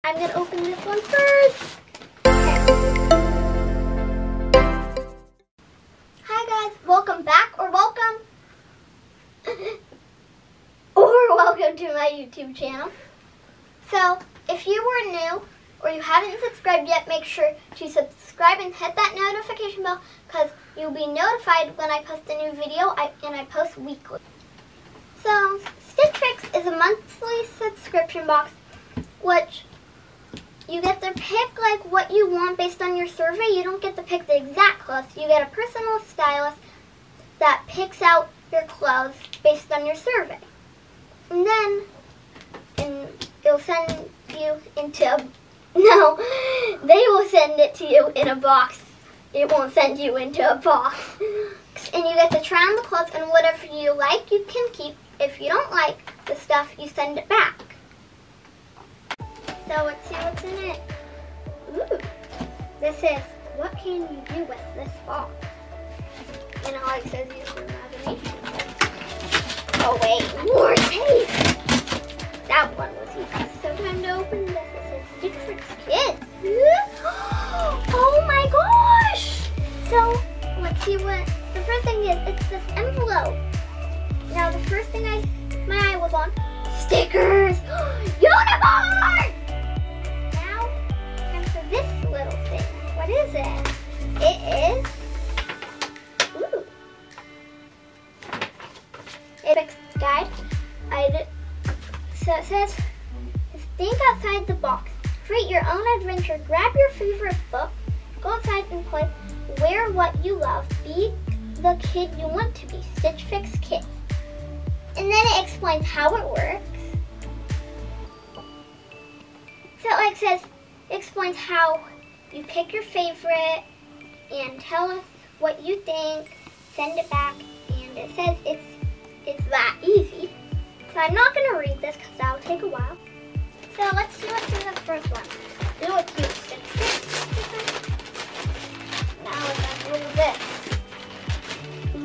I'm going to open this one first. Hi guys, welcome back or welcome to my YouTube channel. So if you were new or you haven't subscribed yet, make sure to subscribe and hit that notification bell because you'll be notified when I post a new video, and I post weekly. So StitchFix is a monthly subscription box which you get to pick like what you want based on your survey. You don't get to pick the exact clothes. You get a personal stylist that picks out your clothes based on your survey. And then it'll send you into they will send it to you in a box. It won't send you into a box. And you get to try on the clothes, and whatever you like, you can keep. If you don't like the stuff, you send it back. So let's see what's in it. Ooh, this is, what can you do with this box? And all it says use your imagination. Oh wait, more tape! That one was easy. So time to open this. It says StitchFix Kids. Oh my gosh! So let's see what, the first thing is, it's this envelope. Now the first thing my eye was on, stickers! Unicorn! Now, time for this little thing. What is it? It is, ooh. It's a guide. So it says, think outside the box. Create your own adventure. Grab your favorite book. Go outside and play. Wear what you love. Be the kid you want to be. StitchFix Kids. And then it explains how it works. So it says, it explains how you pick your favorite and tell us what you think. Send it back. And it says it's that easy. So I'm not going to read this because that will take a while. So let's see what's in the first one. Really cute StitchFix. Now let's unroll this.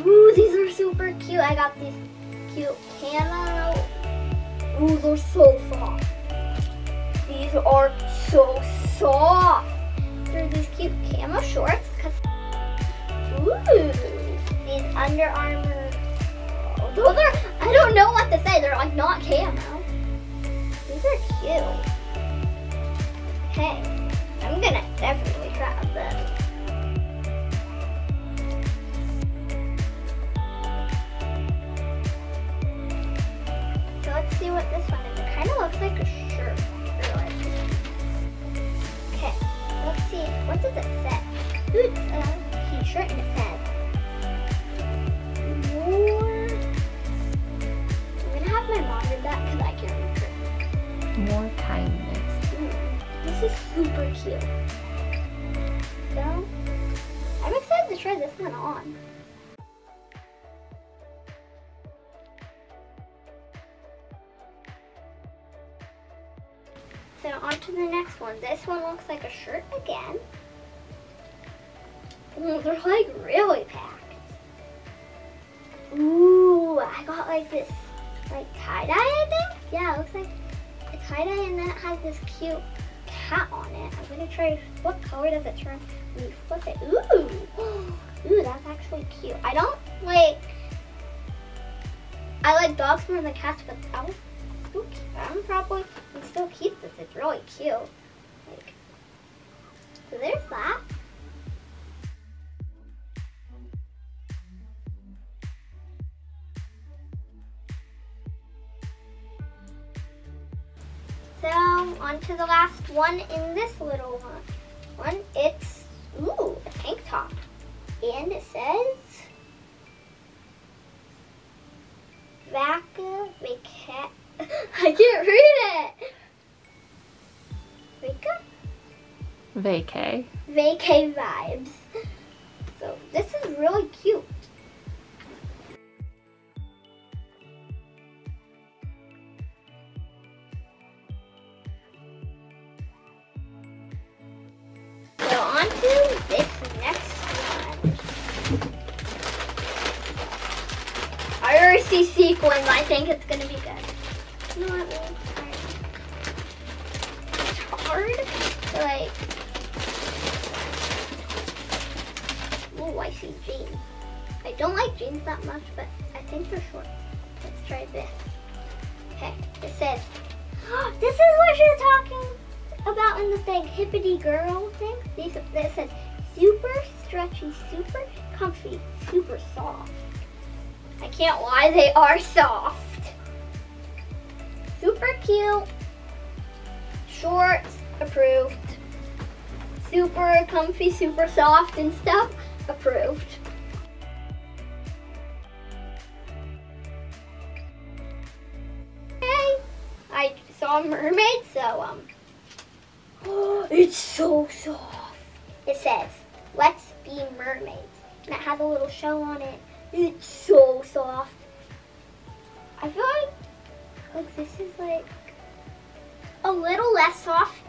Ooh, these are super cute. I got these cute camo. Ooh, they're so soft. These are so soft. They're these cute camo shorts. Ooh, these Under Armour. Oh, those are, I don't know what to say. They're like not camo. These are cute. Hey, I'm gonna definitely try this. So let's see what this one is. It kind of looks like a shirt. Okay, let's see. What does it say? Ooh, it's a t-shirt and it says more. I'm gonna have my mom read that because I can't read it. More kindness. This is super cute. So, I'm excited to try this one on. So on to the next one. This one looks like a shirt again. Ooh, they're like really packed. Ooh, I got like this like tie-dye, I think? Yeah, it looks like a tie-dye, and then it has this cute cat on it. I'm gonna try, what color does it turn when you flip it? Ooh, ooh, that's actually cute. I like dogs more than cats, but I'm probably can still keep this. It's really cute. Like, so there's that. So on to the last one in this little one. It's, ooh, a tank top. And it says, I can't read it. Vacay. Vacay vibes. So this is really cute. So on to this next one. I already see sequins. I think it's gonna be good. You know what? It's hard. like, oh, I see jeans. I don't like jeans that much, but I think they're short. Let's try this. Okay, it says, this is what she was talking about in the thing, hippity girl thing. It says, super stretchy, super comfy, super soft. I can't lie, they are soft. Super cute. Shorts, approved. Super comfy, super soft and stuff, approved. Okay, I saw a mermaid, so it's so soft. It says, let's be mermaids. And it has a little shell on it. It's so soft. I feel like this is like a little less soft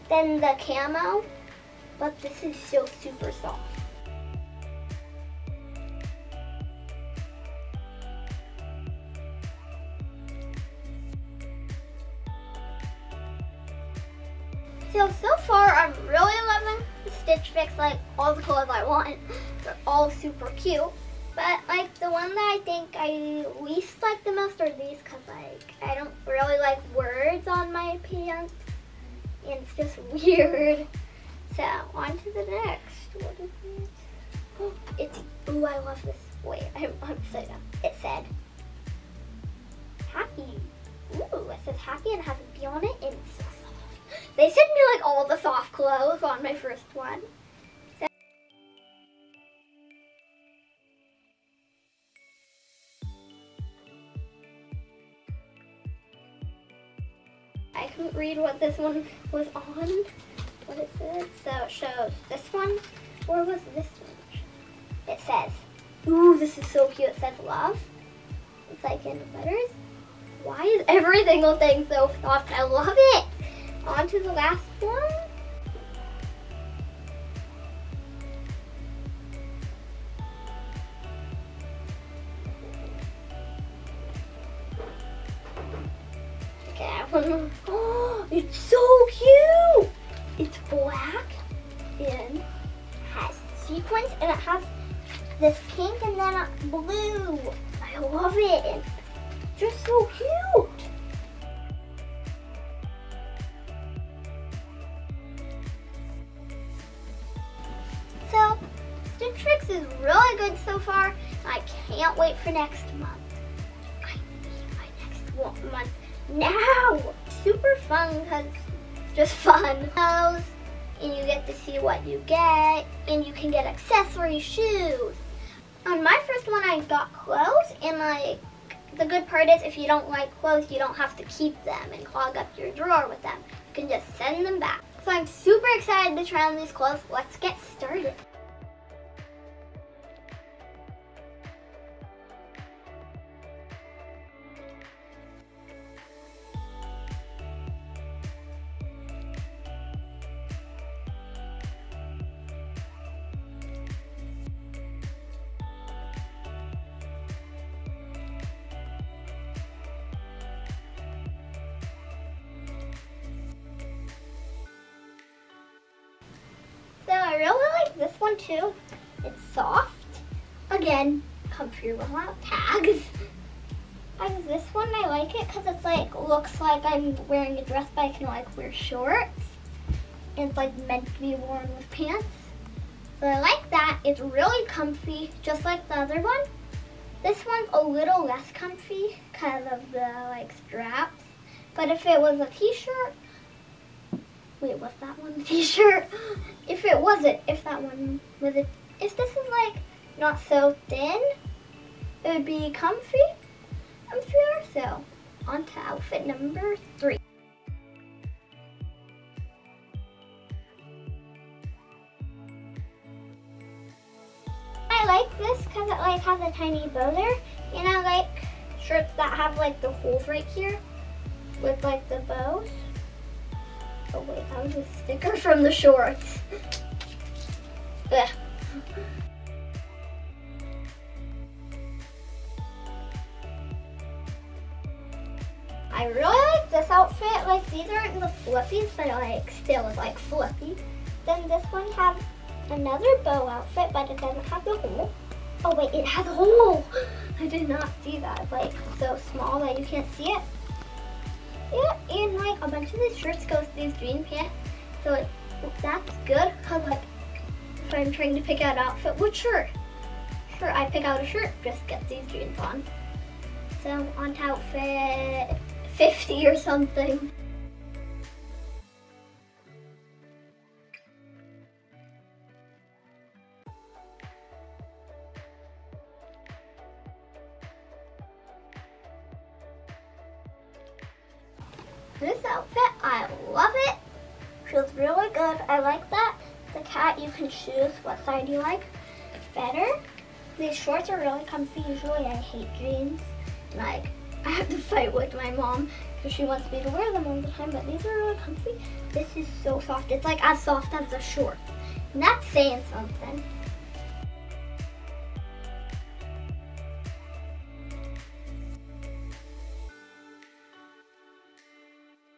than the camo, but this is still super soft. So far I'm really loving the StitchFix, like all the clothes I want. They're all super cute. But like the one that I think I least like the most are these, because like I don't really like words on my pants and it's just weird. So on to the next. What is it? Oh, it's, ooh, I love this. Wait, I'm upside down. It said happy. Ooh, it says happy and it has a bee on it and it's so soft. They sent me like all the soft clothes on my first one. So I couldn't read what this one was on, what it said. So it shows this one, or was this one? It says, ooh, this is so cute. It says love. It's like in letters. Why is every single thing so soft? I love it. On to the last one. Okay, I want to. Oh, it's so cute. It's black and has sequins and it has this pink and then a blue. I love it. It's just so cute. So, StitchFix is really good so far. I can't wait for next month. I need my next month now. Super fun because just fun. And you get to see what you get, and you can get accessories, shoes. On my first one, I got clothes, and like the good part is if you don't like clothes, you don't have to keep them and clog up your drawer with them. You can just send them back. So I'm super excited to try on these clothes. Let's get started. So I really like this one too. It's soft. Again, comfy without tags. And this one, I like it because it's like, looks like I'm wearing a dress, but I can like wear shorts. And it's like meant to be worn with pants. So I like that. It's really comfy, just like the other one. This one's a little less comfy because of the like straps. But if it was a t-shirt, wait, was that one a t-shirt? If it wasn't, if that one was it, if this is like not so thin, it would be comfier. So on to outfit number 3. I like this because it like has a tiny bow there, and I like shirts that have like the holes right here with like the bows. Oh wait, that was a sticker from the shorts. Ugh. I really like this outfit. Like, these aren't the flippies, but like still is like flippy. Then this one has another bow outfit, but it doesn't have the hole. Oh wait, it has a hole. I did not see that. It's like so small that you can't see it. Yeah, and like a bunch of these shirts go with these jean pants. So like, that's good, cause like if I'm trying to pick out an outfit, which shirt? Sure, I pick out a shirt, just get these jeans on. So I'm on to outfit 50 or something. This outfit, I love it. Feels really good. I like that. The cat, you can choose what side you like better. These shorts are really comfy. Usually I hate jeans. Like, I have to fight with my mom because she wants me to wear them all the time, but these are really comfy. This is so soft. It's like as soft as the shorts. And that's saying something.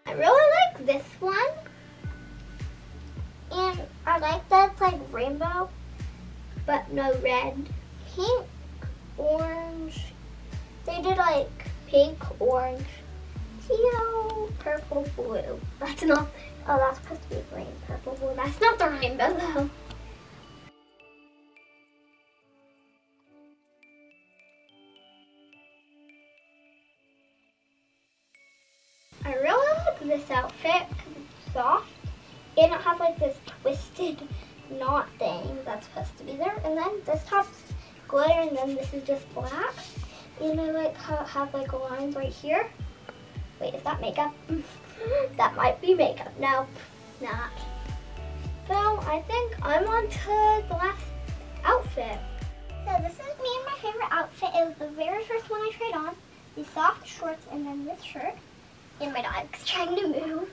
I really like this one. And I like that it's like rainbow, but no red. Pink, orange. They did like pink, orange, teal, purple, blue. That's not, oh, that's supposed to be green, purple, blue. That's not the rainbow though. I really like this outfit because it's soft. And it has like this twisted knot thing that's supposed to be there. And then this top's glitter and then this is just black. And I like how it has like lines right here. Wait, is that makeup? That might be makeup. No, not. So I think I'm on to the last outfit. So this is me and my favorite outfit. It was the very first one I tried on. These soft shorts and then this shirt. And my dog's trying to move.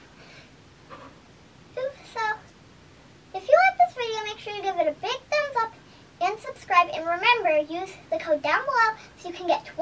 So, if you like this video, make sure you give it a big thumbs up and subscribe. And remember, use the code down below so you can get 25%